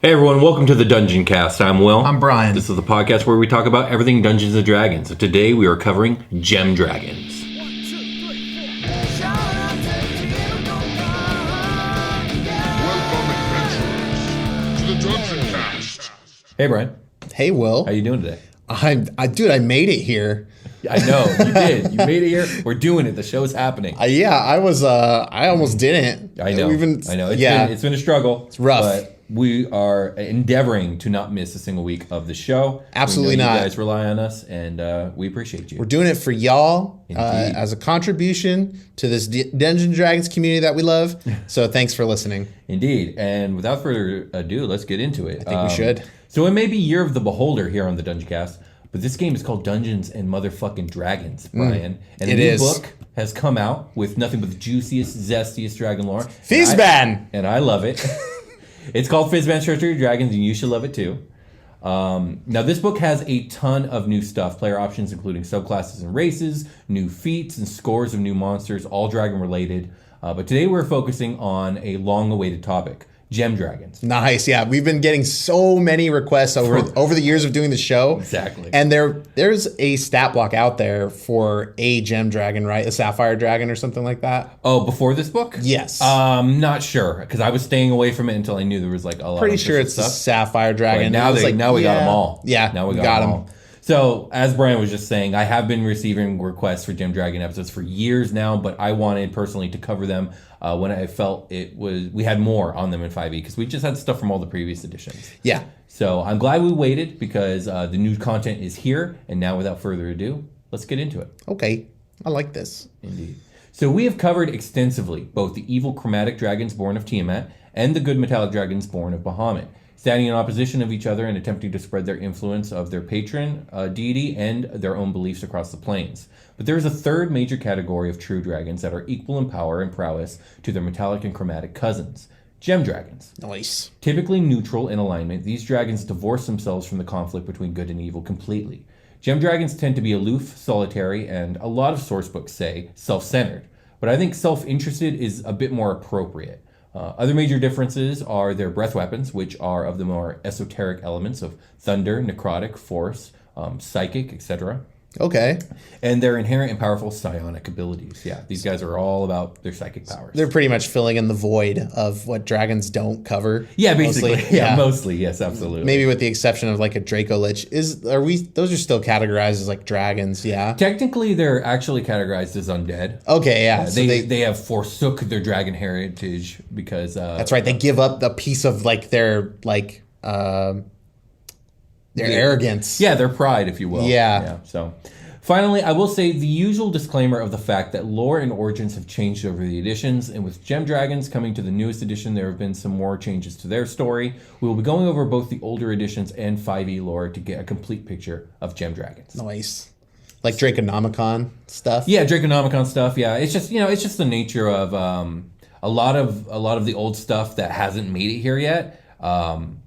Hey everyone, welcome to the Dungeoncast. I'm Will. I'm Brian. This is the podcast where we talk about everything Dungeons & Dragons. Today we are covering Gem Dragons. Welcome, adventurers, to the Dungeoncast. Hey Brian. Hey, Will. How you doing today? Dude, I made it here. I know, you did. You made it here. We're doing it. The show's happening. I almost didn't. I know. It's been a struggle. It's rough. But we are endeavoring to not miss a single week of the show. Absolutely not. You guys rely on us, and we appreciate you. We're doing it for y'all as a contribution to this Dungeons & Dragons community that we love. So thanks for listening. Indeed. And without further ado, let's get into it. I think we should. So it may be Year of the Beholder here on the Dungeoncast, but this game is called Dungeons and Motherfucking Dragons, Brian. And a new book has come out with nothing but the juiciest, zestiest dragon lore. Fizban! And I love it. It's called Fizban Treasury of Dragons, and you should love it too. Now, this book has a ton of new stuff. Player options including subclasses and races, new feats, and scores of new monsters, all dragon related. But today we're focusing on a long-awaited topic. Gem Dragons. Nice, yeah. We've been getting so many requests over the years of doing the show. Exactly. And there's a stat block out there for a Gem Dragon, right? A Sapphire Dragon or something like that. Oh, before this book? Yes. Not sure, because I was staying away from it until I knew there was like a lot Pretty of sure it's stuff. a Sapphire Dragon. Now we got them all. Yeah, now we got them all. So, as Brian was just saying, I have been receiving requests for Gem Dragon episodes for years now, but I wanted personally to cover them when I felt we had more on them in 5e, because we just had stuff from all the previous editions. Yeah. So, I'm glad we waited, because the new content is here, and now without further ado, let's get into it. Okay. I like this. Indeed. So, we have covered extensively both the evil chromatic dragons born of Tiamat and the good metallic dragons born of Bahamut, standing in opposition of each other and attempting to spread their influence of their patron deity and their own beliefs across the planes. But there is a third major category of true dragons that are equal in power and prowess to their metallic and chromatic cousins. Gem dragons. Nice. Typically neutral in alignment, these dragons divorce themselves from the conflict between good and evil completely. Gem dragons tend to be aloof, solitary, and a lot of sourcebooks say self-centered. But I think self-interested is a bit more appropriate. Other major differences are their breath weapons, which are of the more esoteric elements of thunder, necrotic, force, psychic, etc. Okay. And their inherent and powerful psionic abilities. Yeah, these guys are all about their psychic powers. They're pretty much filling in the void of what dragons don't cover. Yeah, basically. Mostly. Yeah, mostly. Yes, absolutely. Maybe with the exception of like a Draco Lich. Those are still categorized as like dragons, yeah? Technically, they're actually categorized as undead. Okay, yeah. So they have forsook their dragon heritage because... that's right. They give up a piece of like their arrogance. Yeah, their pride, if you will. Yeah. So, finally, I will say the usual disclaimer of the fact that lore and origins have changed over the editions, and with Gem Dragons coming to the newest edition, there have been some more changes to their story. We will be going over both the older editions and 5e lore to get a complete picture of Gem Dragons. Nice. Like Draconomicon stuff? Yeah, Draconomicon stuff, yeah. It's just, it's just the nature of a lot of the old stuff that hasn't made it here yet.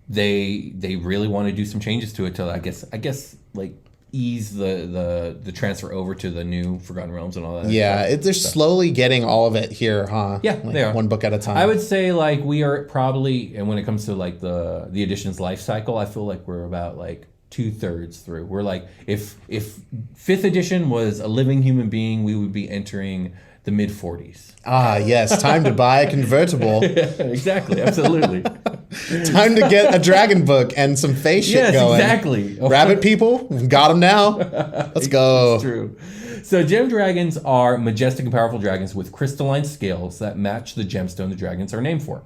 They really want to do some changes to it to I guess like ease the transfer over to the new Forgotten Realms and all that. Yeah, they're slowly getting all of it here, huh? Yeah, like they are. One book at a time. I would say like we are probably, and when it comes to like the edition's life cycle, I feel like we're about like 2/3 through. We're like if 5th edition was a living human being, we would be entering the mid-40s. Ah, yes. Time to buy a convertible. Yeah, exactly. Absolutely. Time to get a dragon book and some face shit going. Yes, exactly. Rabbit people, got them now. Let's go. It's true. So Gem Dragons are majestic and powerful dragons with crystalline scales that match the gemstone the dragons are named for,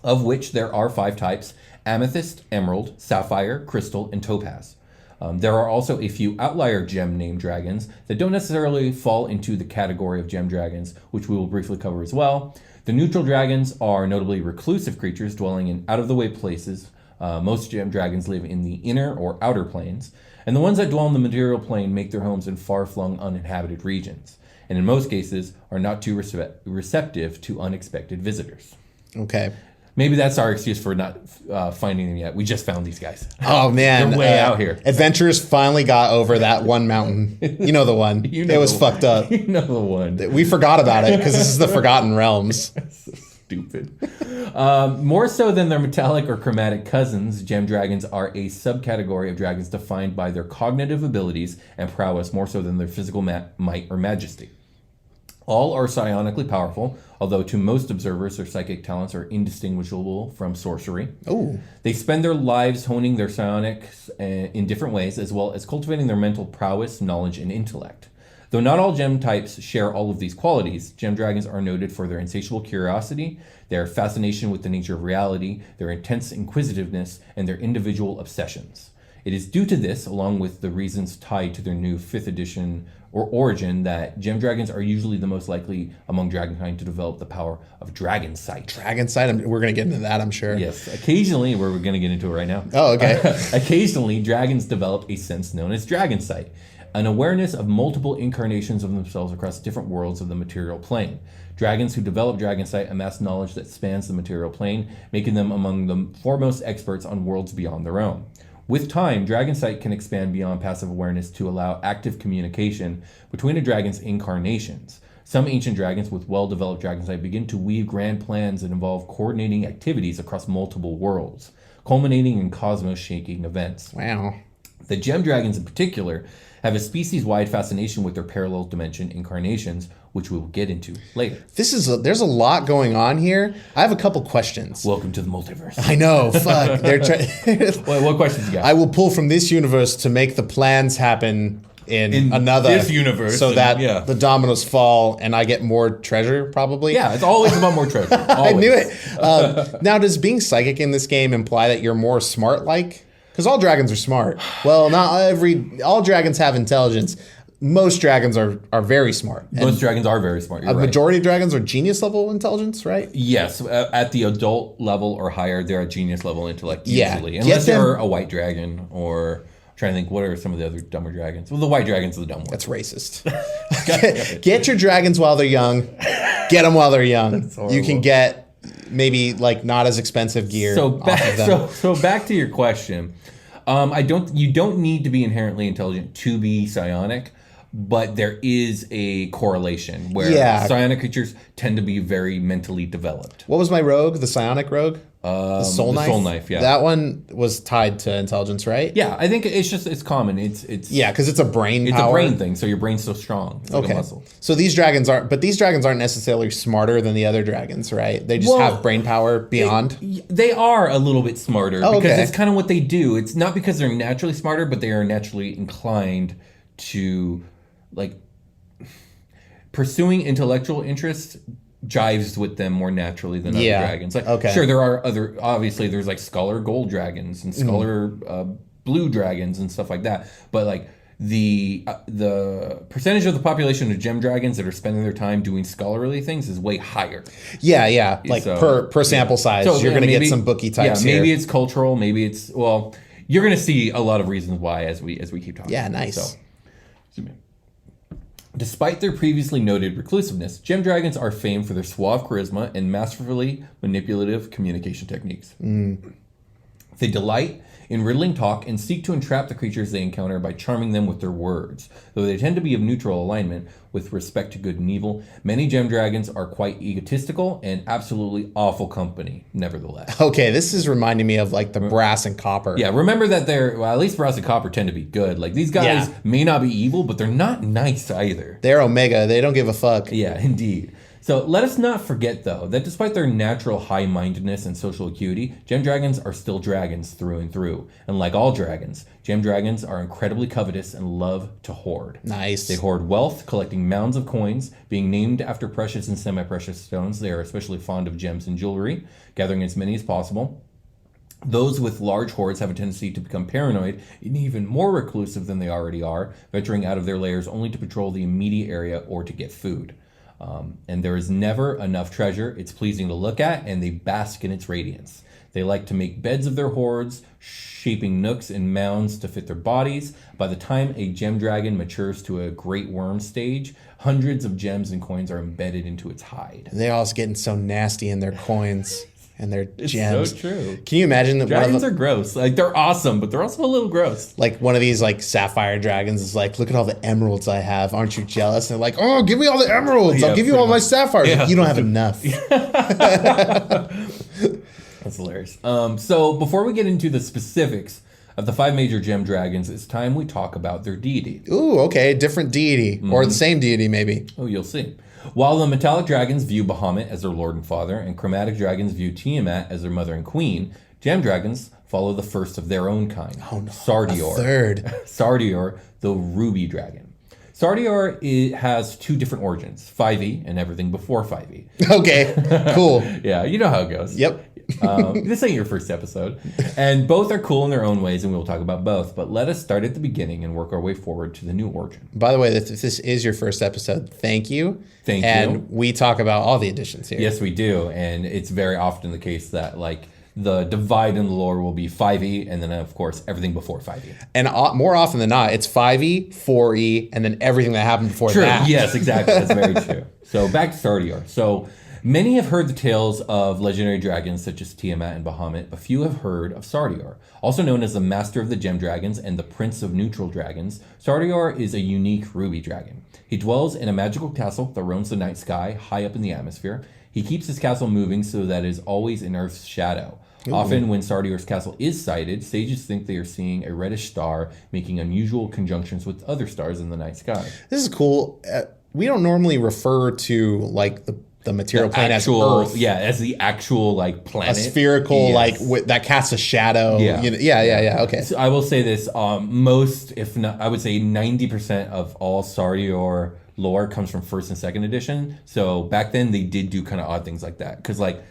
of which there are 5 types: amethyst, emerald, sapphire, crystal, and topaz. There are also a few outlier gem named dragons that don't necessarily fall into the category of gem dragons, which we will briefly cover as well. The neutral dragons are notably reclusive creatures dwelling in out-of-the-way places. Most gem dragons live in the inner or outer planes, and the ones that dwell in the material plane make their homes in far-flung uninhabited regions, and in most cases are not too receptive to unexpected visitors. Okay. Maybe that's our excuse for not finding them yet. We just found these guys. Oh, man. They're way out here. Adventurers finally got over that one mountain. You know the one. It was fucked up. You know the one. We forgot about it because this is the Forgotten Realms. Stupid. More so than their metallic or chromatic cousins, gem dragons are a subcategory of dragons defined by their cognitive abilities and prowess more so than their physical might or majesty. All are psionically powerful, although to most observers their psychic talents are indistinguishable from sorcery. Oh. They spend their lives honing their psionics in different ways, as well as cultivating their mental prowess, knowledge, and intellect. Though not all gem types share all of these qualities, gem dragons are noted for their insatiable curiosity, their fascination with the nature of reality, their intense inquisitiveness, and their individual obsessions. It is due to this, along with the reasons tied to their new 5th edition or origin, that gem dragons are usually the most likely among dragonkind to develop the power of dragon sight. Dragon sight? We're going to get into that, I'm sure. Yes. Occasionally, we're going to get into it right now. Oh, okay. Occasionally, dragons develop a sense known as dragon sight, an awareness of multiple incarnations of themselves across different worlds of the material plane. Dragons who develop dragon sight amass knowledge that spans the material plane, making them among the foremost experts on worlds beyond their own. With time, dragon sight can expand beyond passive awareness to allow active communication between a dragon's incarnations. Some ancient dragons with well-developed dragon sight begin to weave grand plans that involve coordinating activities across multiple worlds, culminating in cosmos-shaking events. Wow. The gem dragons in particular have a species-wide fascination with their parallel dimension incarnations, which we will get into later. There's a lot going on here. I have a couple questions. Welcome to the multiverse. I know. Fuck. What questions you got? I will pull from this universe to make the plans happen in another this universe, so that the dominoes fall and I get more treasure, probably. Yeah, it's always about more treasure. I knew it. Now, does being psychic in this game imply that you're more smart-like? Because all dragons are smart. Well, all dragons have intelligence. Most dragons are very smart. Most dragons are very smart. A majority of dragons are genius level intelligence, right? Yes, at the adult level or higher, they're a genius level intellect usually. Yeah. Unless they're a white dragon or... I'm trying to think, what are some of the other dumber dragons? Well, the white dragons are the dumb ones. That's racist. Get your dragons while they're young. Get them while they're young. You can get maybe like not as expensive gear. So back to your question. You don't need to be inherently intelligent to be psionic, but there is a correlation where psionic creatures tend to be very mentally developed. What was my rogue? The psionic rogue? The soul knife, yeah. That one was tied to intelligence, right? Yeah, I think it's common. It's because it's a brain power. It's a brain thing, so your brain's so strong. It's like a muscle. So these dragons aren't necessarily smarter than the other dragons, right? They just have brain power beyond. They are a little bit smarter because it's kind of what they do. It's not because they're naturally smarter, but they are naturally inclined to like pursuing intellectual interests jives with them more naturally than other dragons. Sure, there are obviously there's like scholar gold dragons and scholar blue dragons and stuff like that, but like the percentage of the population of gem dragons that are spending their time doing scholarly things is way higher. Yeah. Like per sample size, so, you're going to get some bookie types here. Maybe it's cultural, maybe it's you're going to see a lot of reasons why as we keep talking. Yeah, nice. So, zoom in. Despite their previously noted reclusiveness, gem dragons are famed for their suave charisma and masterfully manipulative communication techniques. They delight in riddling talk and seek to entrap the creatures they encounter by charming them with their words. Though they tend to be of neutral alignment with respect to good and evil, many gem dragons are quite egotistical and absolutely awful company, nevertheless. Okay, this is reminding me of like the brass and copper. Yeah, remember that at least brass and copper tend to be good. Like these guys may not be evil, but they're not nice either. They're Omega. They don't give a fuck. Yeah, indeed. So let us not forget, though, that despite their natural high-mindedness and social acuity, gem dragons are still dragons through and through. And like all dragons, gem dragons are incredibly covetous and love to hoard. Nice. They hoard wealth, collecting mounds of coins. Being named after precious and semi-precious stones, they are especially fond of gems and jewelry, gathering as many as possible. Those with large hoards have a tendency to become paranoid and even more reclusive than they already are, venturing out of their lairs only to patrol the immediate area or to get food. And there is never enough treasure. It's pleasing to look at, and they bask in its radiance. They like to make beds of their hoards, shaping nooks and mounds to fit their bodies. By the time a gem dragon matures to a great worm stage, hundreds of gems and coins are embedded into its hide. They're all getting so nasty in their coins. and they're It's gems. so true. Can you imagine that Dragons one of the, are gross. Like, they're awesome, but they're also a little gross. like one of these like Sapphire Dragons is like, look at all the emeralds I have. Aren't you jealous? And they're like, oh, give me all the emeralds. Yeah, I'll give you all my sapphires. Yeah. You don't have enough. That's hilarious. So before we get into the specifics of the 5 major gem dragons, it's time we talk about their deity. Ooh, okay, different deity or the same deity maybe. Oh, you'll see. While the metallic dragons view Bahamut as their lord and father, and chromatic dragons view Tiamat as their mother and queen, gem dragons follow the first of their own kind. Oh no, Sardiar. a third. Sardiar, the ruby dragon. Sardiar has 2 different origins, 5e and everything before 5e. Okay, cool. Yeah, you know how it goes. Yep. This ain't your first episode. And both are cool in their own ways, and we'll talk about both. But let us start at the beginning and work our way forward to the new origin. By the way, if this is your first episode, thank you. Thank you. And we talk about all the editions here. Yes, we do. And it's very often the case that, like, the divide in the lore will be 5e, and then, of course, everything before 5e. And more often than not, it's 5e, 4e, and then everything that happened before True. that. Yes, exactly. That's very true. So back to Sardiar. So many have heard the tales of legendary dragons such as Tiamat and Bahamut, but few have heard of Sardiar. Also known as the Master of the Gem Dragons and the Prince of Neutral Dragons, Sardiar is a unique ruby dragon. He dwells in a magical castle that roams the night sky high up in the atmosphere. He keeps his castle moving so that it is always in Earth's shadow. Ooh. Often when Sardiar's castle is sighted, sages think they are seeing a reddish star making unusual conjunctions with other stars in the night sky. This is cool. We don't normally refer to like the material plane actual, as Earth. Yeah, as the actual like planet. A spherical, yes. like that casts a shadow. Yeah. Yeah. Okay. So I will say this: most, if not, I would say 90% of all Sardiar lore comes from first and second edition. So back then they did do kind of odd things like that, because like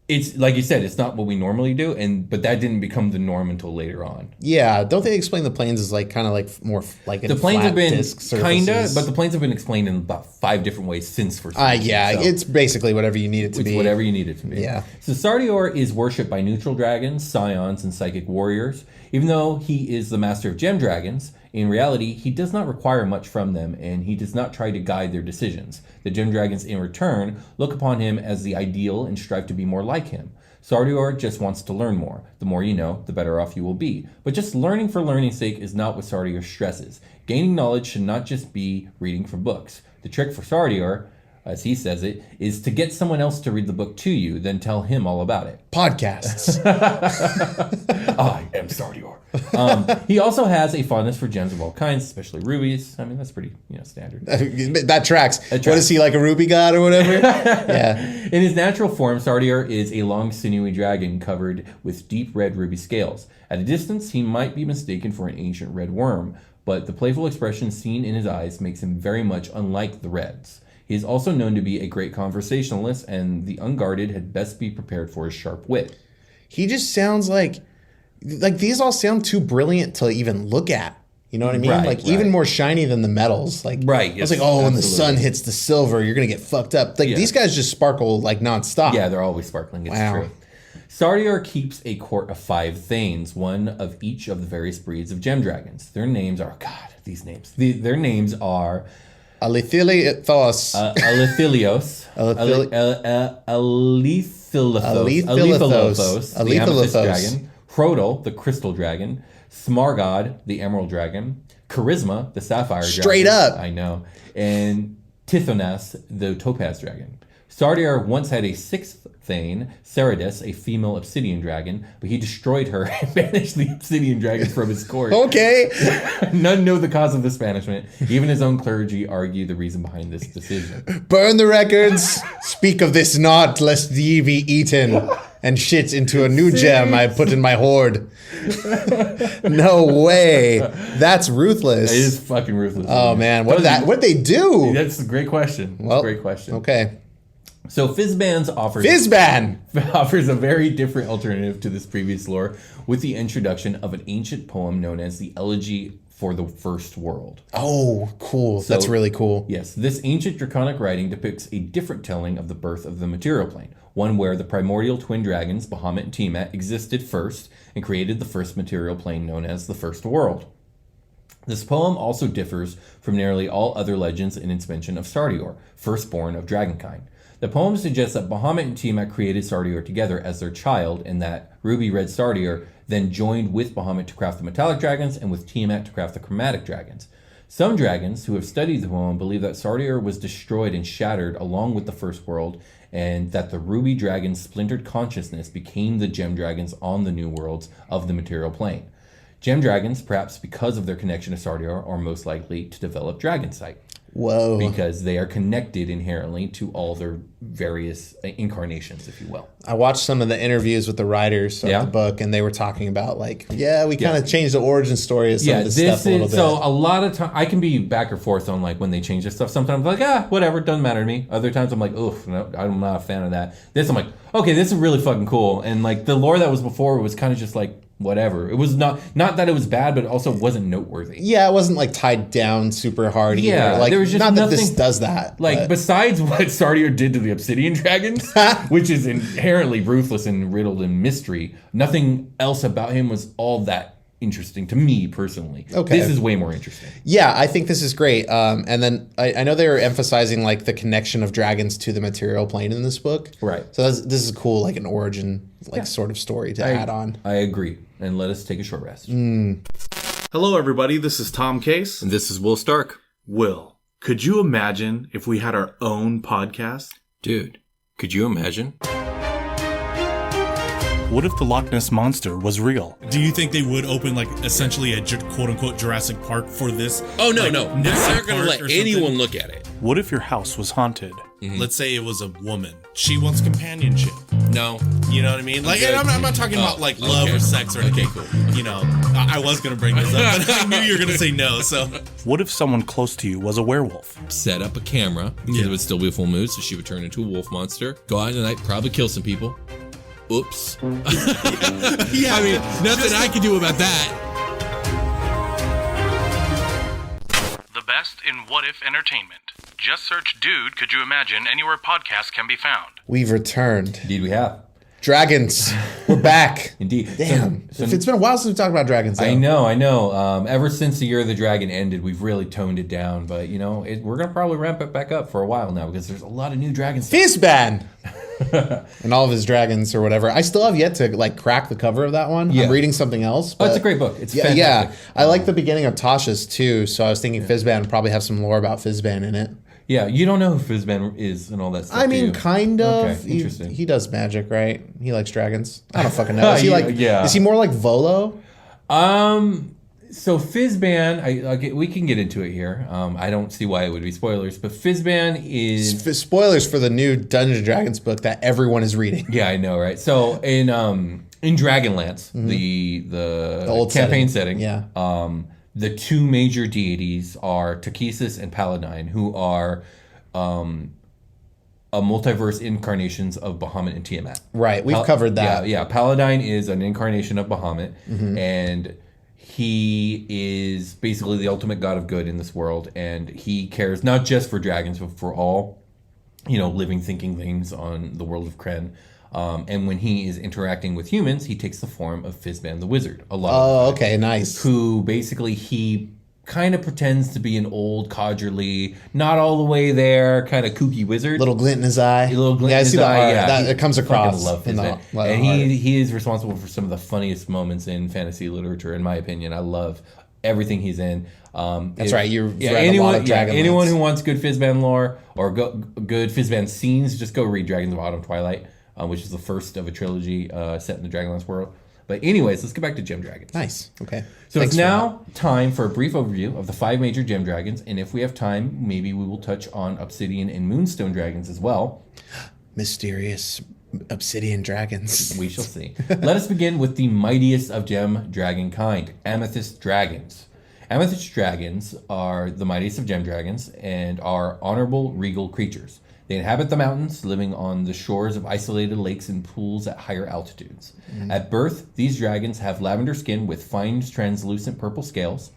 it's like you said, it's not what we normally do, but that didn't become the norm until later on. Yeah, don't they explain the planes as like kind of like more like the planes have been kind of, but the planes have been explained in about 5 different ways since first. Yeah, so it's basically whatever you need it to be. Whatever you need it to be. Yeah. So Sardiar is worshipped by neutral dragons, scions, and psychic warriors. Even though he is the master of gem dragons, in reality, he does not require much from them, and he does not try to guide their decisions. The gem dragons, in return, look upon him as the ideal and strive to be more like him. Sardiar just wants to learn more. The more you know, the better off you will be. But just learning for learning's sake is not what Sardiar stresses. Gaining knowledge should not just be reading from books. The trick for Sardiar, as he says it, is to get someone else to read the book to you, then tell him all about it. Podcasts. I am Sardiar. He also has a fondness for gems of all kinds, especially rubies. I mean, that's pretty, standard. That tracks. What is he, like a ruby god or whatever? Yeah. In his natural form, Sardiar is a long, sinewy dragon covered with deep red ruby scales. At a distance, he might be mistaken for an ancient red worm, but the playful expression seen in his eyes makes him very much unlike the reds. He is also known to be a great conversationalist, and the unguarded had best be prepared for his sharp wit. He just sounds like these all sound too brilliant to even look at. You know what I mean? Right. Even more shiny than the metals. Right. I was like, oh, when the sun hits the silver, you're gonna get fucked up. These guys just sparkle like nonstop. Yeah, they're always sparkling. It's true. Sardiar keeps a court of 5 thanes, one of each of the various breeds of gem dragons. Their names are these names. Their names are Alethilios. Alethilithos, the Amethyst Dragon, Hrodel, the Crystal Dragon, Smargod, the Emerald Dragon, Charisma, the Sapphire Dragon. Straight up. I know. And Tithonas, the Topaz Dragon. Sardiar once had a 6th thane, Saridus, a female obsidian dragon, but he destroyed her and banished the obsidian dragons from his court. Okay. None know the cause of this banishment. Even his own clergy argue the reason behind this decision. Burn the records. Speak of this not, lest ye be eaten and shit into a new gem I put in my hoard. No way. That's ruthless. It is fucking ruthless. Oh, man. What'd they do? That's a great question. That's a great question. Okay. So Fizban offers a very different alternative to this previous lore with the introduction of an ancient poem known as the Elegy for the First World. Oh, cool. That's really cool. Yes, this ancient draconic writing depicts a different telling of the birth of the material plane, one where the primordial twin dragons, Bahamut and Tiamat, existed first and created the first material plane known as the First World. This poem also differs from nearly all other legends in its mention of Sardiar, firstborn of dragonkind. The poem suggests that Bahamut and Tiamat created Sardiar together as their child, and that Ruby Red Sardiar then joined with Bahamut to craft the metallic dragons and with Tiamat to craft the chromatic dragons. Some dragons who have studied the poem believe that Sardiar was destroyed and shattered along with the first world, and that the Ruby Dragon's splintered consciousness became the Gem Dragons on the new worlds of the material plane. Gem Dragons, perhaps because of their connection to Sardiar, are most likely to develop Dragon Sight. Whoa. Because they are connected inherently to all their various incarnations, if you will. I watched some of the interviews with the writers of the book, and they were talking about we kind of changed the origin story of some of this stuff a little bit. So a lot of time, I can be back or forth on when they change this stuff. Sometimes I'm like, whatever, doesn't matter to me. Other times I'm like, oof, no, I'm not a fan of that. This I'm like, okay, this is really fucking cool. And the lore that was before was kind of just whatever. It was not that it was bad, but it also wasn't noteworthy. Yeah, it wasn't tied down super hard either. Yeah, there was just not nothing, that this does that. Besides what Sardiar did to the Obsidian Dragons, which is inherently ruthless and riddled in mystery, nothing else about him was all that interesting to me personally. Okay. This is way more interesting. Yeah, I think this is great. And then I know they were emphasizing the connection of dragons to the material plane in this book. Right. So this is cool, an origin sort of story to add on. I agree. And let us take a short rest. Hello, everybody. This is Tom Case. And this is Will Stark. Will, could you imagine if we had our own podcast? Dude, could you imagine? What if the Loch Ness Monster was real? Do you think they would open essentially a quote-unquote Jurassic Park for this? Oh, no. They're not going to let anyone something? look at it. What if your house was haunted? Mm-hmm. Let's say it was a woman. She wants companionship. No. You know what I mean? I'm not talking about love or sex or anything. Okay, cool. I was going to bring this up, but I knew you were going to say no, so. What if someone close to you was a werewolf? Set up a camera, because it would still be a full moon, so she would turn into a wolf monster. Go out in the night, probably kill some people. Oops. Yeah. Nothing I can do about that. The best in what if entertainment. Just search Dude, Could You Imagine anywhere podcasts can be found. We've returned. Indeed we have. Dragons. We're back. Indeed. Damn. It's been a while since we talked about dragons. Though. I know. Ever since the Year of the Dragon ended, we've really toned it down. But, we're going to probably ramp it back up for a while now because there's a lot of new dragons. Fizban! And all of his dragons or whatever. I still have yet to crack the cover of that one. Yeah. I'm reading something else. But it's a great book. It's fantastic. Yeah. I like the beginning of Tasha's too. So I was thinking Fizban would probably have some lore about Fizban in it. Yeah, you don't know who Fizban is and all that stuff. Kind of. Okay, interesting. He does magic, right? He likes dragons. I don't fucking know. Is he Is he more like Volo? So Fizban, we can get into it here. I don't see why it would be spoilers, but Fizban is spoilers for the new Dungeons and Dragons book that everyone is reading. Yeah, I know, right? So in Dragonlance, the old campaign setting, the two major deities are Takesis and Paladine, who are a multiverse incarnations of Bahamut and Tiamat. Right, we've covered that. Yeah. Paladine is an incarnation of Bahamut, and he is basically the ultimate god of good in this world, and he cares not just for dragons, but for all, living, thinking things on the world of Kren. And when he is interacting with humans, he takes the form of Fizban the Wizard. Okay, nice. Who basically he kind of pretends to be an old, codgerly, not all the way there, kind of kooky wizard. Little glint in his eye. I see the art. Yeah, it comes across. Love Fizban. And he is responsible for some of the funniest moments in fantasy literature, in my opinion. I love everything he's in. That's right. You've read anyone, a lot of Dragonlance. Anyone who wants good Fizban lore or good Fizban scenes, just go read Dragons of Autumn Twilight, which is the first of a trilogy set in the Dragonlance world. But anyways, let's get back to Gem Dragons. Nice. Okay. So it's now time for a brief overview of the 5 major Gem Dragons, and if we have time, maybe we will touch on Obsidian and Moonstone Dragons as well. Mysterious Obsidian Dragons. We shall see. Let us begin with the mightiest of Gem Dragon kind, Amethyst Dragons. Amethyst Dragons are the mightiest of Gem Dragons and are honorable, regal creatures. They inhabit the mountains, living on the shores of isolated lakes and pools at higher altitudes. At birth, these dragons have lavender skin with fine, translucent purple scales.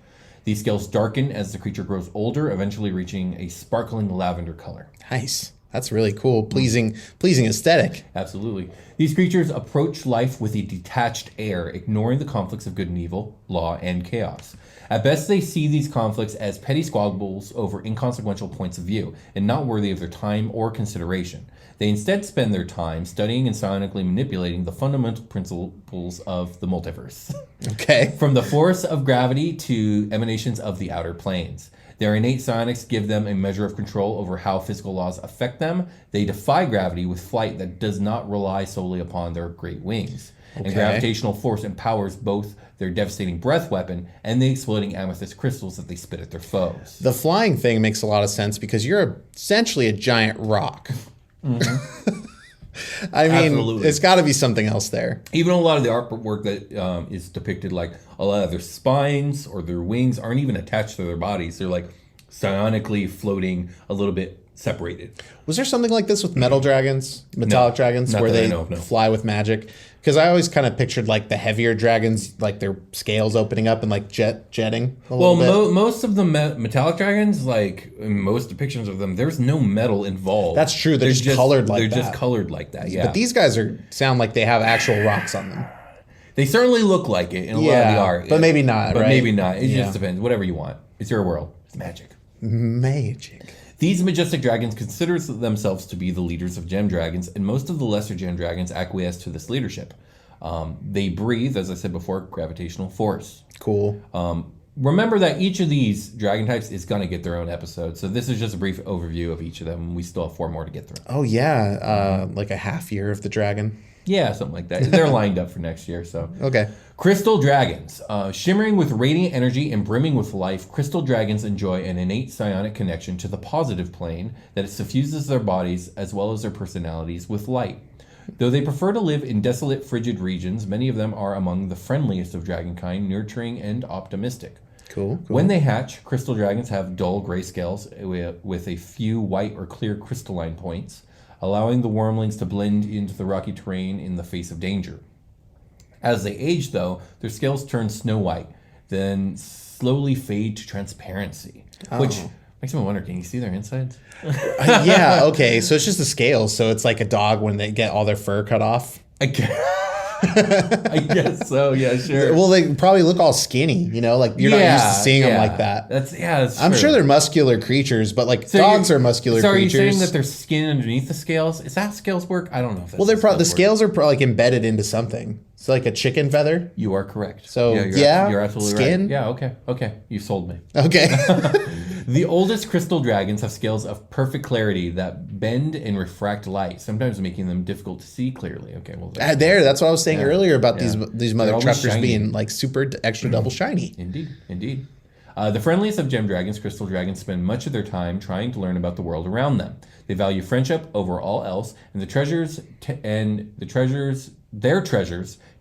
These scales darken as the creature grows older, eventually reaching a sparkling lavender color. Nice. That's really cool. Pleasing aesthetic. Absolutely. These creatures approach life with a detached air, ignoring the conflicts of good and evil, law, and chaos. At best, they see these conflicts as petty squabbles over inconsequential points of view, and not worthy of their time or consideration. They instead spend their time studying and psionically manipulating the fundamental principles of the multiverse. Okay. From the force of gravity to emanations of the outer planes. Their innate psionics give them a measure of control over how physical laws affect them. They defy gravity with flight that does not rely solely upon their great wings. Okay. And gravitational force empowers both their devastating breath weapon and the exploding amethyst crystals that they spit at their foes. The flying thing makes a lot of sense because you're essentially a giant rock. Mm-hmm. I mean, absolutely. It's got to be something else there. Even a lot of the artwork that is depicted, like a lot of their spines or their wings aren't even attached to their bodies. They're like psionically floating a little bit separated. Was there something like this with metallic dragons, where they fly with magic? Because I always kind of pictured like the heavier dragons, like their scales opening up and like jetting. Most of the metallic dragons, like in most depictions of them, there's no metal involved. That's true. They're just colored like that. They're just colored like that. Yeah. But these guys sound like they have actual rocks on them. They certainly look like it in a lot of the art. But maybe not. But right? maybe not. It just depends. Whatever you want. It's your world. It's magic. Magic. These majestic dragons consider themselves to be the leaders of gem dragons, and most of the lesser gem dragons acquiesce to this leadership. They breathe, as I said before, gravitational force. Cool. Remember that each of these dragon types is going to get their own episode, so this is just a brief overview of each of them. We still have 4 more to get through. Oh, yeah. Like a half year of the dragon. Yeah, something like that. They're lined up for next year, so. Okay. Crystal dragons. Shimmering with radiant energy and brimming with life, crystal dragons enjoy an innate psionic connection to the positive plane that suffuses their bodies as well as their personalities with light. Though they prefer to live in desolate, frigid regions, many of them are among the friendliest of dragonkind, nurturing and optimistic. Cool. When they hatch, crystal dragons have dull gray scales with a few white or clear crystalline points, allowing the wormlings to blend into the rocky terrain in the face of danger. As they age, though, their scales turn snow white, then slowly fade to transparency, which makes me wonder, can you see their insides? Yeah, okay, so it's just the scales, so it's like a dog when they get all their fur cut off. I guess so, yeah, sure. Well, they probably look all skinny, like you're not used to seeing them like that. That's I'm sure they're muscular creatures, but like dogs are muscular creatures. So are you saying that their skin underneath the scales, is that scales work? I don't know if that's the scales are like embedded into something. So like a chicken feather? You are correct. So you're absolutely skin? right. Yeah, okay. You sold me. Okay. The oldest crystal dragons have scales of perfect clarity that bend and refract light, sometimes making them difficult to see clearly. Okay, well that's what I was saying earlier about these mother truckers being like super extra double shiny. Indeed. The friendliest of gem dragons, crystal dragons, spend much of their time trying to learn about the world around them. They value friendship over all else, and their treasures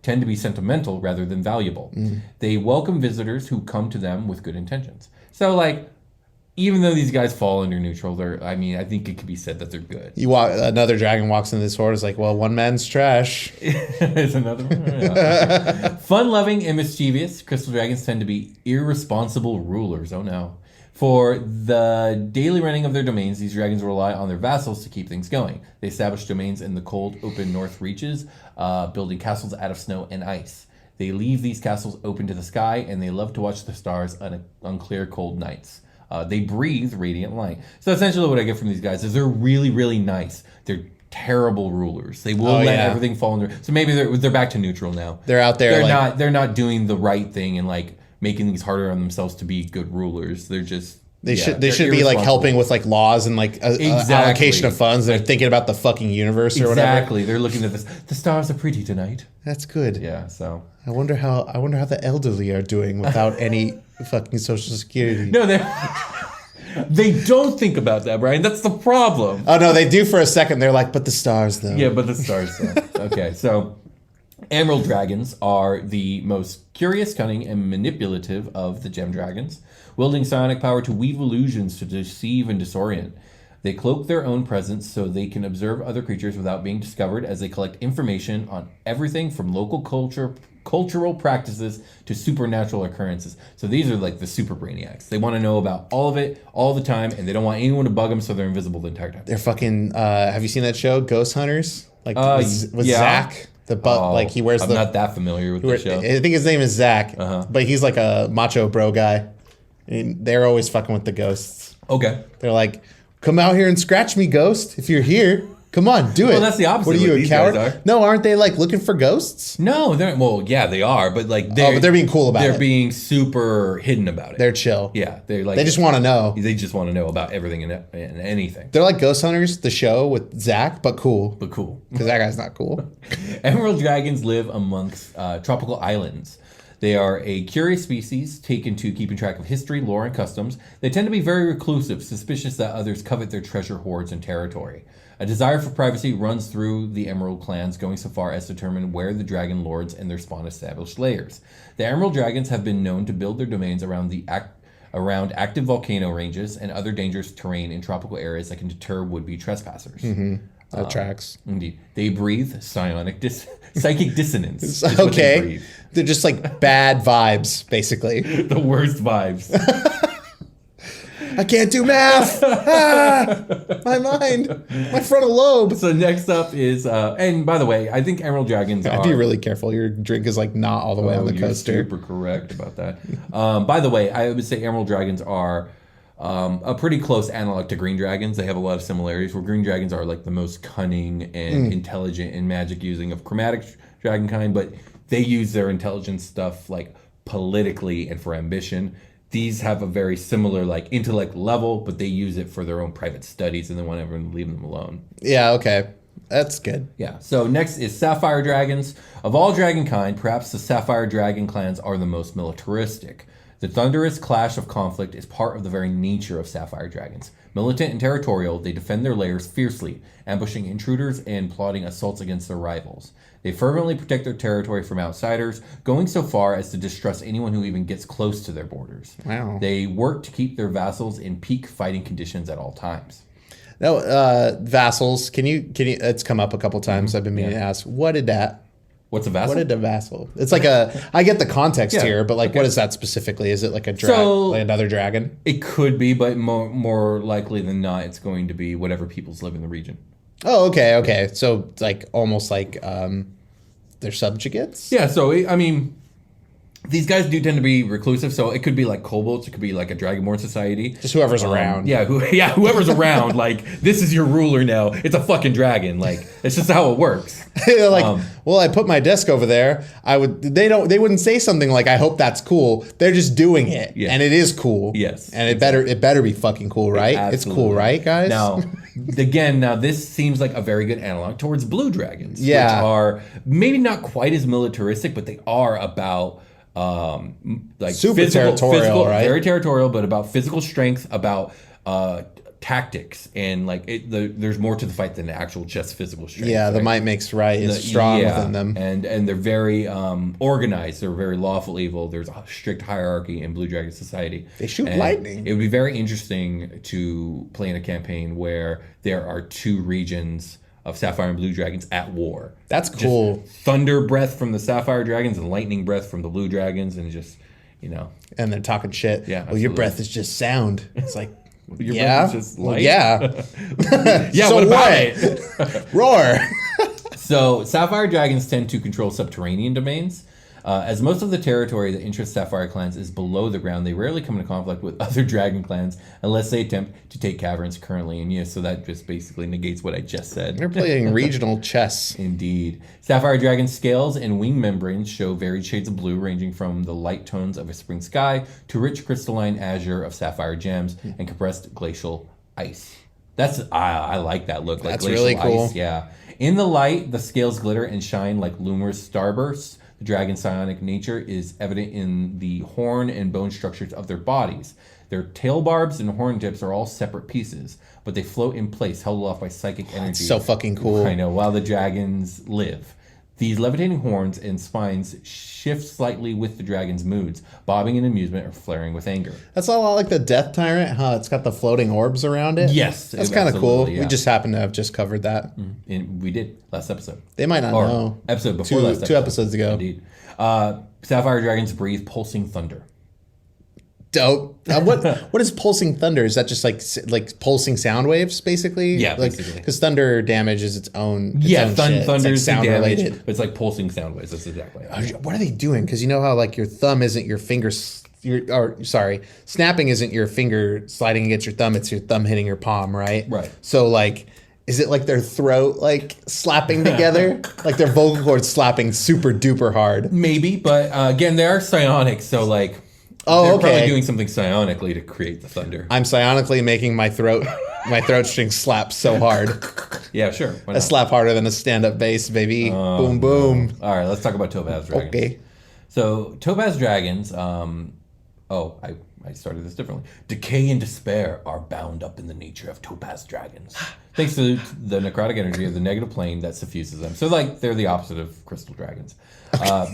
tend to be sentimental rather than valuable. They welcome visitors who come to them with good intentions. So, like, even though these guys fall under neutral, I think it could be said that they're good. Another dragon walks into this horde, is like, well, one man's trash. There's another one. Yeah. Fun-loving and mischievous, crystal dragons tend to be irresponsible rulers. Oh no. For the daily running of their domains, these dragons rely on their vassals to keep things going. They establish domains in the cold, open north reaches, building castles out of snow and ice. They leave these castles open to the sky, and they love to watch the stars on clear, cold nights. They breathe radiant light. So essentially what I get from these guys is they're really, really nice. They're terrible rulers. They will let everything fall under. So maybe they're back to neutral now. They're out there. They're not doing the right thing and like making things harder on themselves to be good rulers. They're just they should be like helping with like laws and like allocation of funds. They're thinking about the fucking universe or whatever. Exactly. They're looking at this. The stars are pretty tonight. That's good. Yeah. So I wonder how the elderly are doing without any fucking social security. No, they don't think about that, Brian. That's the problem. Oh no, they do for a second. They're like, but the stars though. Yeah, but the stars though. Okay, so emerald dragons are the most curious, cunning, and manipulative of the gem dragons, wielding psionic power to weave illusions to deceive and disorient. They cloak their own presence so they can observe other creatures without being discovered as they collect information on everything from local culture, cultural practices to supernatural occurrences. So these are like the super brainiacs. They want to know about all of it all the time, and they don't want anyone to bug them, so they're invisible the entire time. They're fucking. Have you seen that show, Ghost Hunters? Like with yeah. Zach, like he wears I'm not that familiar with the show. I think his name is Zach, but he's like a macho bro guy. And they're always fucking with the ghosts. Okay. They're like, "Come out here and scratch me, ghost. If you're here, come on, do it." Well, that's the opposite. What are you, what a these coward? guys are. No, aren't they like looking for ghosts? No, they are, but like but they're being cool about it. They're being super hidden about it. They're chill. Yeah, they're like They just want to know. They just want to know about everything and anything. They're like Ghost Hunters, the show with Zach, but cool. But cool. Because that guy's not cool. Emerald dragons live amongst tropical islands. They are a curious species taken to keeping track of history, lore, and customs. They tend to be very reclusive, suspicious that others covet their treasure hoards and territory. A desire for privacy runs through the Emerald clans, going so far as to determine where the dragon lords and their spawn established lairs. The Emerald dragons have been known to build their domains around active volcano ranges and other dangerous terrain in tropical areas that can deter would-be trespassers. That tracks. Indeed. They breathe psychic dissonance. is what they Okay. breathe. They're just like bad vibes, basically. The worst vibes. I can't do math. My mind. My frontal lobe. So next up is, and by the way, I think Emerald Dragons are... Be really careful. Your drink is like not all the way on the you're coaster. super correct about that. By the way, I would say Emerald Dragons are a pretty close analog to Green Dragons. They have a lot of similarities, where Green Dragons are like the most cunning and intelligent and magic using of chromatic dragon kind, but they use their intelligence stuff like politically and for ambition. These have a very similar like intellect level, but they use it for their own private studies and they want everyone to leave them alone. Yeah, okay. That's good. Yeah. So next is Sapphire Dragons. Of all dragon kind, perhaps the Sapphire Dragon clans are the most militaristic. The thunderous clash of conflict is part of the very nature of Sapphire Dragons. Militant and territorial, they defend their lairs fiercely, ambushing intruders and plotting assaults against their rivals. They fervently protect their territory from outsiders, going so far as to distrust anyone who even gets close to their borders. Wow. They work to keep their vassals in peak fighting conditions at all times. No, vassals. Can you? It's come up a couple times. I've been meaning to ask. What did that? What's a vassal? What did a vassal? It's like I get the context here, but like, what is that specifically? Is it like a like another dragon? It could be, but more likely than not, it's going to be whatever peoples live in the region. Oh, okay. So like almost like they're subjugates. Yeah. So I mean, these guys do tend to be reclusive. So it could be like kobolds. It could be like a dragonborn society. Just whoever's around. Yeah. Whoever's around. Like, this is your ruler now. It's a fucking dragon. Like, it's just how it works. Like, well, I put my desk over there. They wouldn't say something like, I hope that's cool. They're just doing it. Yeah. And it is cool. Yes. And it better be fucking cool, right? Absolutely. It's cool, right, guys? Now, this seems like a very good analog towards blue dragons. Yeah. Which are maybe not quite as militaristic, but they are about like super territorial, right? Very territorial, but about physical strength, about tactics, and like there's more to the fight than actual just physical strength. Yeah, the might makes right is strong within them, and they're very organized. They're very lawful evil. There's a strict hierarchy in Blue Dragon society. They shoot lightning. It would be very interesting to play in a campaign where there are two regions of Sapphire and Blue Dragons at war. That's cool. Just thunder breath from the Sapphire Dragons and lightning breath from the Blue Dragons, and just, And they're talking shit. Yeah, well, your breath is just sound. It's like, your yeah, breath is just light. yeah. Yeah, so what about it? Roar. So Sapphire Dragons tend to control subterranean domains. As most of the territory that interests Sapphire clans is below the ground, they rarely come into conflict with other dragon clans unless they attempt to take caverns currently. And so that just basically negates what I just said. They're playing regional chess. Indeed. Sapphire Dragon scales and wing membranes show varied shades of blue, ranging from the light tones of a spring sky to rich crystalline azure of sapphire gems and compressed glacial ice. I like that look. Like That's glacial really cool. ice, yeah. In the light, the scales glitter and shine like luminous starbursts. The dragon's psionic nature is evident in the horn and bone structures of their bodies. Their tail barbs and horn tips are all separate pieces, but they float in place, held aloft by psychic energy. So fucking cool. I know, while the dragons live. These levitating horns and spines shift slightly with the dragon's moods, bobbing in amusement or flaring with anger. That's a lot like the Death Tyrant, huh? It's got the floating orbs around it. Yes, That's kind of cool. yeah. We just happen to have just covered that. And we did last episode. They might not Or know. episode before last episode. 2 episodes ago. Indeed. Sapphire Dragons breathe pulsing thunder. Dope. What is pulsing thunder? Is that just like pulsing sound waves, basically? Yeah, like, basically. Because thunder damage is its own. Thunder is sound damage, related. but it's like pulsing sound waves. That's exactly it. What are they doing? Because you know how like your thumb isn't your finger. Snapping isn't your finger sliding against your thumb. It's your thumb hitting your palm, right? Right. So like, is it like their throat like slapping together, like their vocal cords slapping super duper hard? Maybe, but again, they are psionic, so like. Oh, they're okay. probably doing something psionically to create the thunder. I'm psionically making my throat string slap so hard. Yeah, sure. Why I not? slap harder than a stand-up bass, baby. Boom, boom. All right, let's talk about Topaz Dragons. Okay. So Topaz Dragons, I started this differently. Decay and despair are bound up in the nature of Topaz Dragons. Thanks to the necrotic energy of the negative plane that suffuses them. So like they're the opposite of crystal dragons.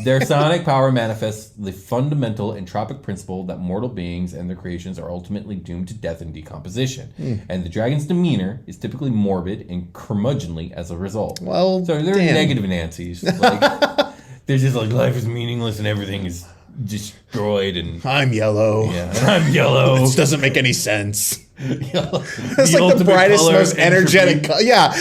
Their psionic power manifests the fundamental entropic principle that mortal beings and their creations are ultimately doomed to death and decomposition. And the dragon's demeanor is typically morbid and curmudgeonly as a result. Well, so they're damn. negative Nancy's. Like, they're just like, life is meaningless and everything is destroyed and I'm yellow. yeah, and I'm yellow. This doesn't make any sense. Yellow. It's like the brightest, most energetic. Yeah.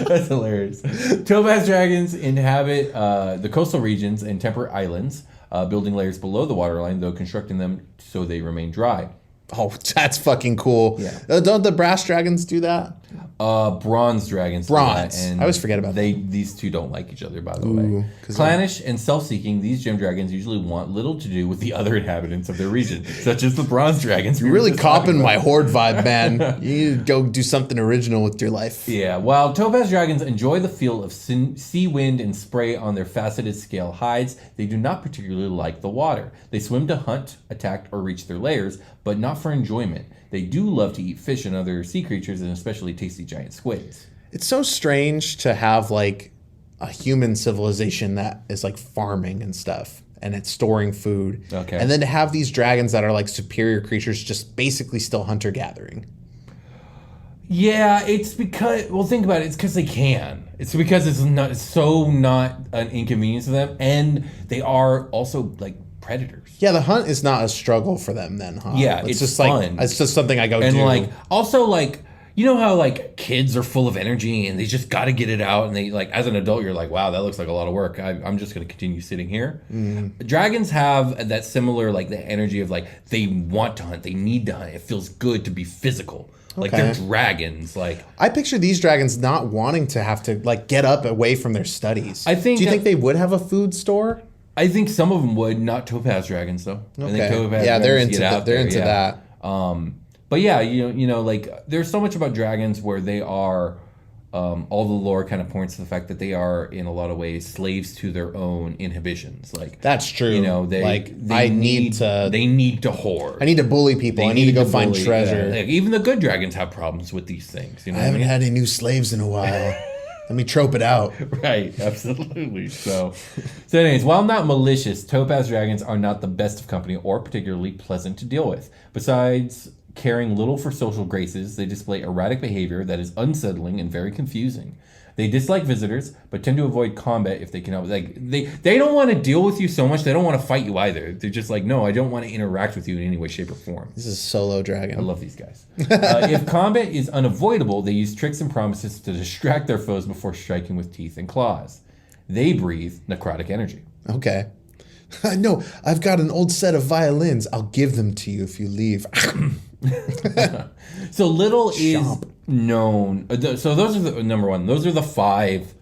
That's hilarious. Topaz dragons inhabit the coastal regions and temperate islands, building layers below the waterline, though constructing them so they remain dry. Oh, that's fucking cool. Yeah. Don't the brass dragons do that? Bronze dragons. do Bronze. that, and I always forget about These two don't like each other, by the way. Clannish and self-seeking, these gem dragons usually want little to do with the other inhabitants of their region, such as the bronze dragons. You're really copping my horde vibe, man. You need to go do something original with your life. Yeah, while Topaz dragons enjoy the feel of sea wind and spray on their faceted scale hides, they do not particularly like the water. They swim to hunt, attack, or reach their lairs, but not for enjoyment. They do love to eat fish and other sea creatures, and especially tasty giant squids. It's so strange to have like a human civilization that is like farming and stuff, and it's storing food. Okay. And then to have these dragons that are like superior creatures, just basically still hunter gathering. Yeah, it's because, well, think about it. It's because they can. It's because it's not an inconvenience to them, and they are also like predators. Yeah, the hunt is not a struggle for them then, huh? Yeah, it's just fun. like it's just something I go And do. like, also like, you know how like kids are full of energy and they just got to get it out, and they like, as an adult, you're like, wow, that looks like a lot of work. I'm just going to continue sitting here. Dragons have that similar, like the energy of like, they want to hunt, they need to hunt. It feels good to be physical. Like Okay. they're dragons. Like, I picture these dragons not wanting to have to like get up away from their studies. I think- Do you think they would have a food store? I think some of them would, not Topaz dragons though. I think Topaz Yeah, they're dragons into get out they're there, into yeah. that. But yeah, you know, like there's so much about dragons where they are, all the lore kind of points to the fact that they are in a lot of ways slaves to their own inhibitions. Like That's true. You know, they need to hoard. I need to bully people. I need to go find bully, treasure. yeah. Like, even the good dragons have problems with these things. You know, I haven't had any new slaves in a while. Let me trope it out. Right, absolutely. So anyways, while not malicious, Topaz dragons are not the best of company or particularly pleasant to deal with. Besides caring little for social graces, they display erratic behavior that is unsettling and very confusing. They dislike visitors, but tend to avoid combat if they can help. Like they don't want to deal with you so much. They don't want to fight you either. They're just like, no, I don't want to interact with you in any way, shape, or form. This is Solo Dragon. I love these guys. If combat is unavoidable, they use tricks and promises to distract their foes before striking with teeth and claws. They breathe necrotic energy. Okay. No, I've got an old set of violins. I'll give them to you if you leave. So little is known. So those are the number one. Those are the 5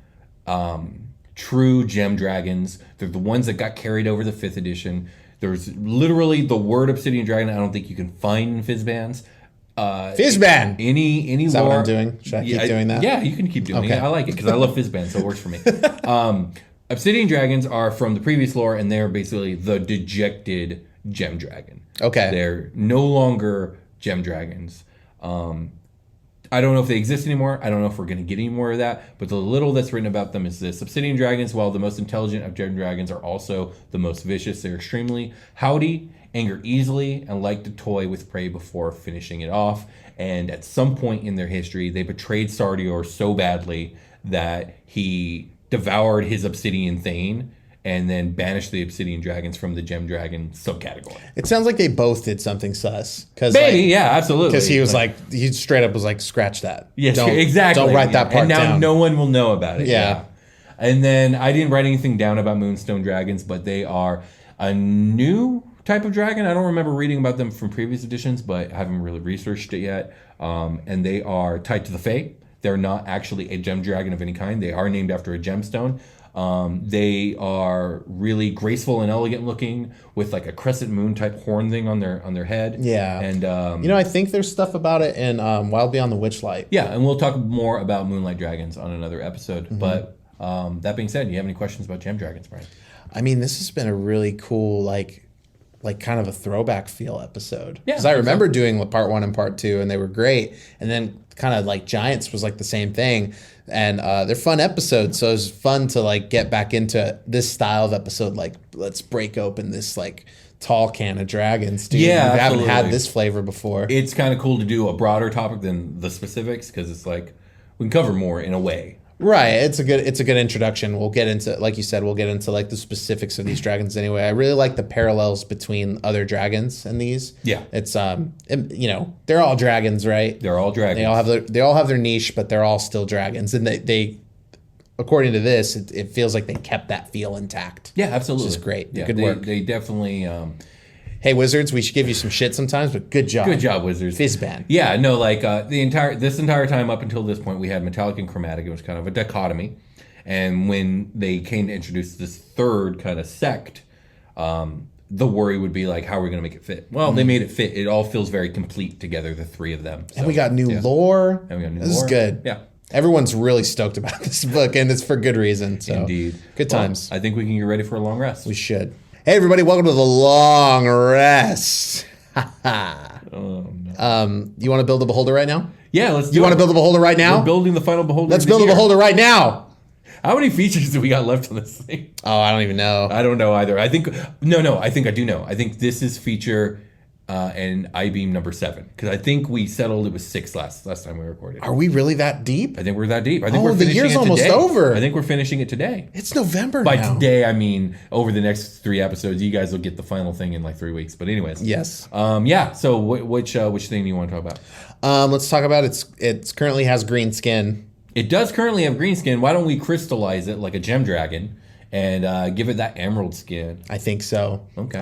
true gem dragons. They're the ones that got carried over the 5th edition. There's literally the word obsidian dragon. I don't think you can find in Fizbans. Fizban! Any Is that lore, what I'm doing? Should I keep doing that? Yeah, you can keep doing it. I like it because I love Fizban, so it works for me. Obsidian dragons are from the previous lore, and they're basically the dejected gem dragon. Okay. They're no longer gem dragons. I I don't know if they exist anymore. I don't know if we're going to get any more of that. But the little that's written about them is this. Obsidian dragons, while the most intelligent of gem dragons, are also the most vicious. They're extremely howdy, anger easily, and like to toy with prey before finishing it off. And at some point in their history, they betrayed Sardiar so badly that he devoured his obsidian thane and then banished the obsidian dragons from the gem dragon subcategory. It sounds like they both did something sus. Maybe, yeah, absolutely. Because he was he straight up was like, scratch that. Yes, don't, exactly. Don't write that part and now down. no one will know about it. Yeah. And then I didn't write anything down about Moonstone Dragons, but they are a new type of dragon. I don't remember reading about them from previous editions, but I haven't really researched it yet. And they are tied to the Fae. They're not actually a gem dragon of any kind. They are named after a gemstone. They are really graceful and elegant looking, with like a crescent moon type horn thing on their head. Yeah. And I think there's stuff about it in Wild Beyond the Witchlight. yeah, and we'll talk more about moonlight dragons on another episode. But that being said, do you have any questions about gem dragons, Brian? I mean, this has been a really cool, like kind of a throwback feel episode. Yeah, Because I remember doing part 1 and part 2, and they were great. And then kind of like Giants was like the same thing. And they're fun episodes. So it was fun to like get back into this style of episode. Like, let's break open this like tall can of dragons, dude. Yeah, we haven't had absolutely. this flavor before. It's kind of cool to do a broader topic than the specifics, because it's like we can cover more in a way. Right. It's a good introduction. We'll get into, like you said, like the specifics of these dragons anyway. I really like the parallels between other dragons and these. Yeah. It's they're all dragons, right? They're all dragons. They all have their niche, but they're all still dragons. And they according to this, it feels like they kept that feel intact. Yeah, absolutely. Which is great. Yeah, Good work. They definitely Hey, Wizards, we should give you some shit sometimes, but good job. Good job, Wizards. Fizban. Yeah, no, like this entire time up until this point, we had metallic and chromatic. It was kind of a dichotomy, and when they came to introduce this third kind of sect, the worry would be like, how are we going to make it fit? Well, they made it fit. It all feels very complete together, the three of them. So, And we got new lore. This is good. Yeah. Everyone's really stoked about this book, and it's for good reason. So. Indeed. Good times. Well, I think we can get ready for a long rest. We should. Hey, everybody, welcome to the long rest. Oh, no. You want to build a beholder right now? Yeah, let's do You want to it. build a beholder right now? We're building the final beholder. Let's of the build a year. beholder right now. How many features do we got left on this thing? Oh, I don't even know. I don't know either. I think I think I do know. I think this is feature and I-beam number 7, because I think we settled it was 6 last time we recorded. Are we really that deep? I think we're that deep. I think Oh, we're the finishing year's it almost today. over. I think we're finishing it today. It's November By now. today, I mean over the next 3 episodes. You guys will get the final thing in like 3 weeks. But anyways, Yes. yeah. So which thing do you want to talk about? Let's talk about it currently has green skin. It does currently have green skin. Why don't we crystallize it like a gem dragon and give it that emerald skin? I think so. Okay.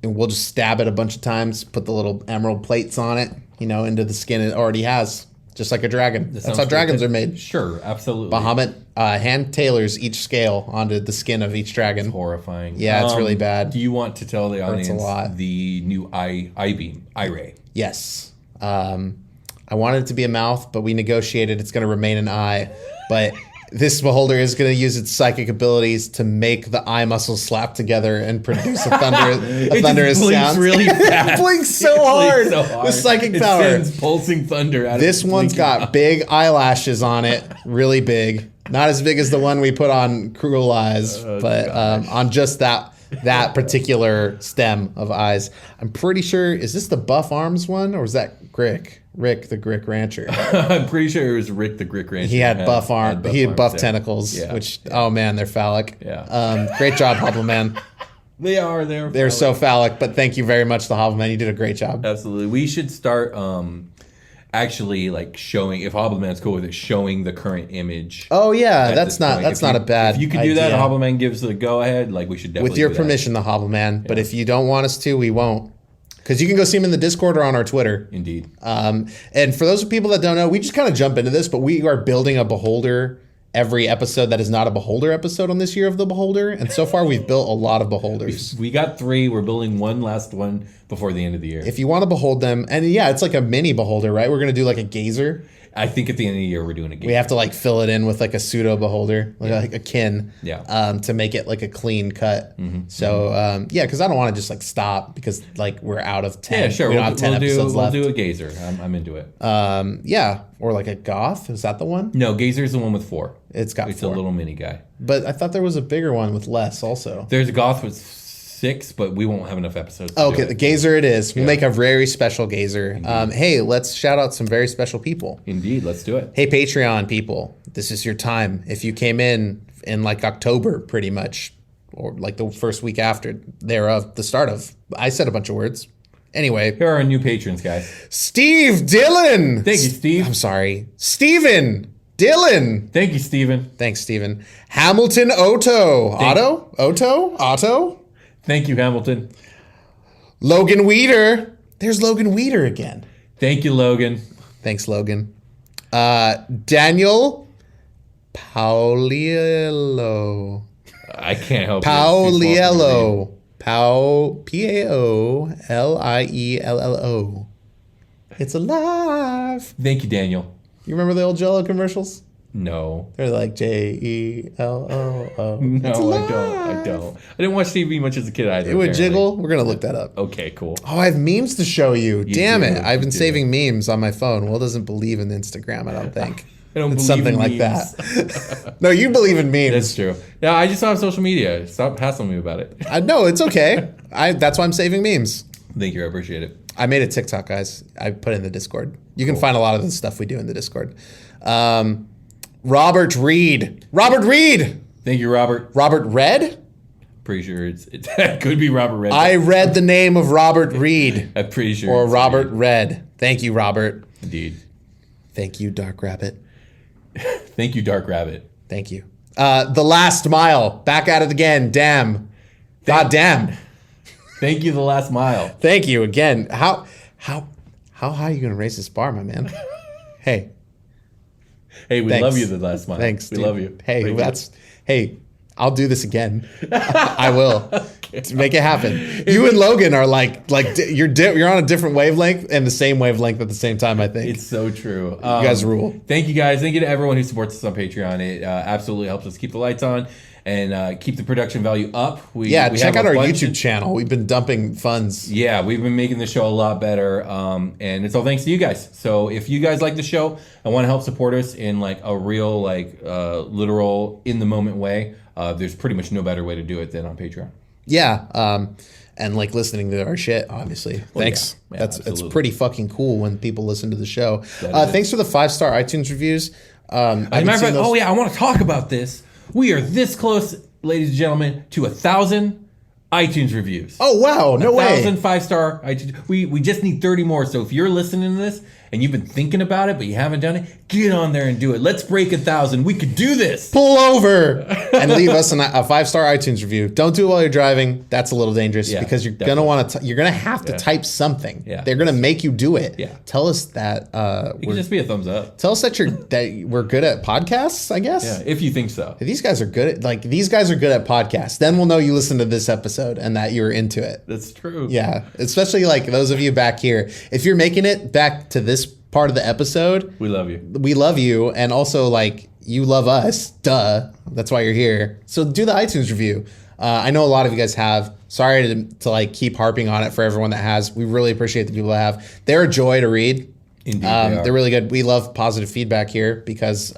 And we'll just stab it a bunch of times, put the little emerald plates on it, into the skin it already has, just like a dragon. That's how dragons are made. Sure, absolutely. Bahamut hand tailors each scale onto the skin of each dragon. Horrifying. Yeah, it's really bad. Do you want to tell the Hurts a audience lot. the new I-beam, I-ray? Yes. I wanted it to be a mouth, but we negotiated it's going to remain an eye. But this beholder is going to use its psychic abilities to make the eye muscles slap together and produce a thunderous sound. Really fast. It blinks so hard with psychic power. It sends pulsing thunder out This of one's got big eyelashes on it, really big. Not as big as the one we put on Cruel Eyes, but on just that particular stem of eyes. I'm pretty sure, is this the Buff Arms one, or was that Rick the Grick Rancher? I'm pretty sure it was Rick the Grick Rancher. He had buff arms. He had buff there. tentacles, Yeah. which, oh man, they're phallic. Yeah. Great job, Hobbleman. They're So phallic, but thank you very much, the Hobbleman. You did a great job. Absolutely. We should start actually like showing, if Hobbleman's cool with it, showing the current image. Oh yeah, at that's this not point. that's If not you- a bad If you could do that, idea. Hobbleman gives the go ahead. Like we should definitely With your do that. permission, the Hobbleman. But if you don't want us to, we won't. Because you can go see him in the Discord or on our Twitter. Indeed. And for those people that don't know, we just kind of jump into this, but we are building a beholder every episode that is not a beholder episode on this year of the beholder. And so far, we've built a lot of beholders. We got 3. We're building one last one before the end of the year. If you want to behold them, and yeah, it's like a mini beholder, right? We're going to do like a gazer. I think at the end of the year we're doing a game. We have to like fill it in with like a pseudo beholder, like a kin, Yeah. to make it like a clean cut. So yeah, because I don't want to just like stop because like we're out of 10. Yeah, sure. We don't have 10 episodes we'll left. do a gazer. I'm into it. Yeah, or like a goth. Is that the one? No, gazer's the one with 4. It's got It's 4. a little mini guy. But I thought there was a bigger one with less also. There's a goth with 6, but we won't have enough episodes. To Okay, do the it. gazer it is. We'll make a very special gazer. Hey, let's shout out some very special people. Indeed, let's do it. Hey, Patreon people, this is your time. If you came in like October, pretty much, or like the first week after thereof, the start of, I said a bunch of words. Anyway, Here are our new patrons, guys. Steve Dillon. Thank you, Steve. I'm sorry. Steven Dillon. Thank you, Steven. Thanks, Steven. Hamilton Otto. Thank you, Hamilton. Logan Weeder. There's Logan Weeder again. Thank you, Logan. Thanks, Logan. Daniel Pauliello. I can't help Pauliello. Paoliello. It's alive. Thank you, Daniel. You remember the old Jello commercials? No. They're like Jello. No, I don't. I didn't watch TV much as a kid either. It would apparently. jiggle. We're gonna look that up. Okay, cool. Oh, I have memes to show you. Damn do, it! I've been you do. saving memes on my phone. Will doesn't believe in Instagram. I don't think. I don't It's believe something in like memes. that. No, you believe in memes. That's true. No, I just don't have social media. Stop hassling me about it. No, it's okay. That's why I'm saving memes. Thank you. I appreciate it. I made a TikTok, guys. I put it in the Discord. You can find a lot of the stuff we do in the Discord. Robert Reed. Thank you, Robert. Robert Red? Pretty sure it could be Robert Red. I read the name of Robert Reed. I'm pretty sure. Or it's Robert Reed. Red. Thank you, Robert. Indeed. Thank you, Dark Rabbit. Thank you, Dark Rabbit. Thank you. The Last Mile. Back at it again. Damn. God damn. Thank you, The Last Mile. Thank you again. How high are you gonna raise this bar, my man? Hey. Hey, we Thanks. love you, The Last Mile. Thanks. We dude. love you. Hey, Thank you. I'll do this again. I will. To make it happen. You and Logan are like you're on a different wavelength and the same wavelength at the same time, I think. It's so true. You guys rule. Thank you, guys. Thank you to everyone who supports us on Patreon. It absolutely helps us keep the lights on and keep the production value up. We check have out a our bunch YouTube of- channel. We've been dumping funds. Yeah, we've been making the show a lot better, and it's all thanks to you guys. So if you guys like the show and want to help support us in like a real, like literal, in the moment way, there's pretty much no better way to do it than on Patreon. Yeah. And like listening to our shit, obviously. Thanks. Yeah, It's absolutely. pretty fucking cool when people listen to the show. That is. Thanks for the 5-star iTunes reviews. As a matter of fact, I want to talk about this. We are this close, ladies and gentlemen, to 1,000 iTunes reviews. Oh wow, no way. 1,000 5-star iTunes. We just need 30 more. So if you're listening to this and you've been thinking about it but you haven't done it, get on there and do it. Let's break 1,000. We could do this. Pull over and leave us a 5-star iTunes review. Don't do it while you're driving. That's a little dangerous because you're definitely. gonna want to. You're gonna have to type something. Yeah. They're gonna make you do it. Yeah. Tell us that. It could just be a thumbs up. Tell us that we're good at podcasts. I guess. Yeah, if you think so. These guys are good at these guys are good at podcasts. Then we'll know you listened to this episode and that you're into it. That's true. Yeah, especially like those of you back here. If you're making it back to this part of the episode, We love you. we love you, and also like you love us. Duh, that's why you're here. So do the iTunes review. I know a lot of you guys have. Sorry to like keep harping on it for everyone that has. We really appreciate the people that have. They're a joy to read. Indeed, they are. They're really good. We love positive feedback here because,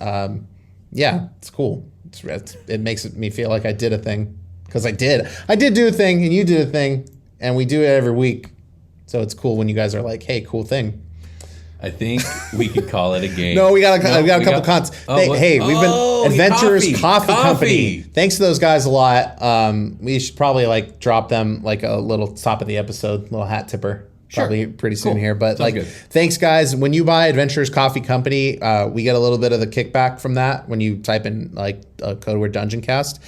yeah, it's cool. It makes me feel like I did a thing because I did do a thing and you did a thing and we do it every week. So it's cool when you guys are like, hey, cool thing. I think we could call it a game. No, we got a couple cons. Hey, we've been Adventurers Coffee Company. Thanks to those guys a lot. We should probably like drop them like a little top of the episode, little hat tipper. Probably pretty soon here. But Sounds like, good. thanks guys. When you buy Adventurers Coffee Company, we get a little bit of the kickback from that when you type in like a code word Dungeoncast.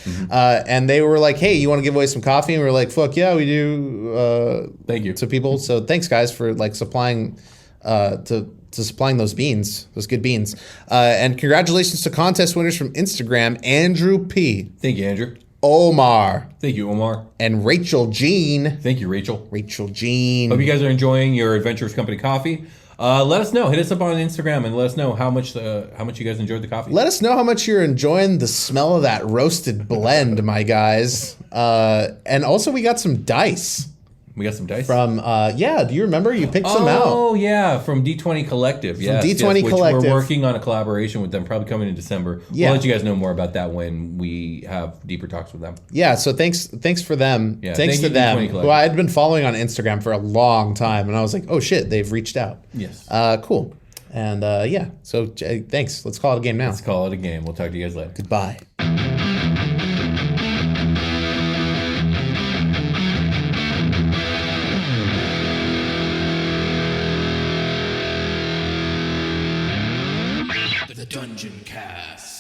And they were like, hey, you want to give away some coffee? And we were like, fuck yeah, we do. Thank you. To people. So thanks guys for like supplying to supplying those beans, those good beans. And congratulations to contest winners from Instagram, Andrew P, Thank you, Andrew. Omar, Thank you, Omar. and Rachel Jean. Thank you, Rachel. Rachel Jean. Hope you guys are enjoying your Adventurers Company coffee. Let us know. Hit us up on Instagram and let us know how much you guys enjoyed the coffee. Let us know how much you're enjoying the smell of that roasted blend, my guys. And also, we got some dice. We got some dice From, do you remember? You picked some out. Oh, yeah, from D20 Collective. Yes, D20 which Collective. We're working on a collaboration with them, probably coming in December. Yeah. We'll let you guys know more about that when we have deeper talks with them. Yeah, so thanks for them. Yeah, thanks thank to you, them, D20 who Collective. I had been following on Instagram for a long time, and I was like, oh shit, they've reached out. Yes. Cool. And so thanks. Let's call it a game now. Let's call it a game. We'll talk to you guys later. Goodbye. The Dungeoncast.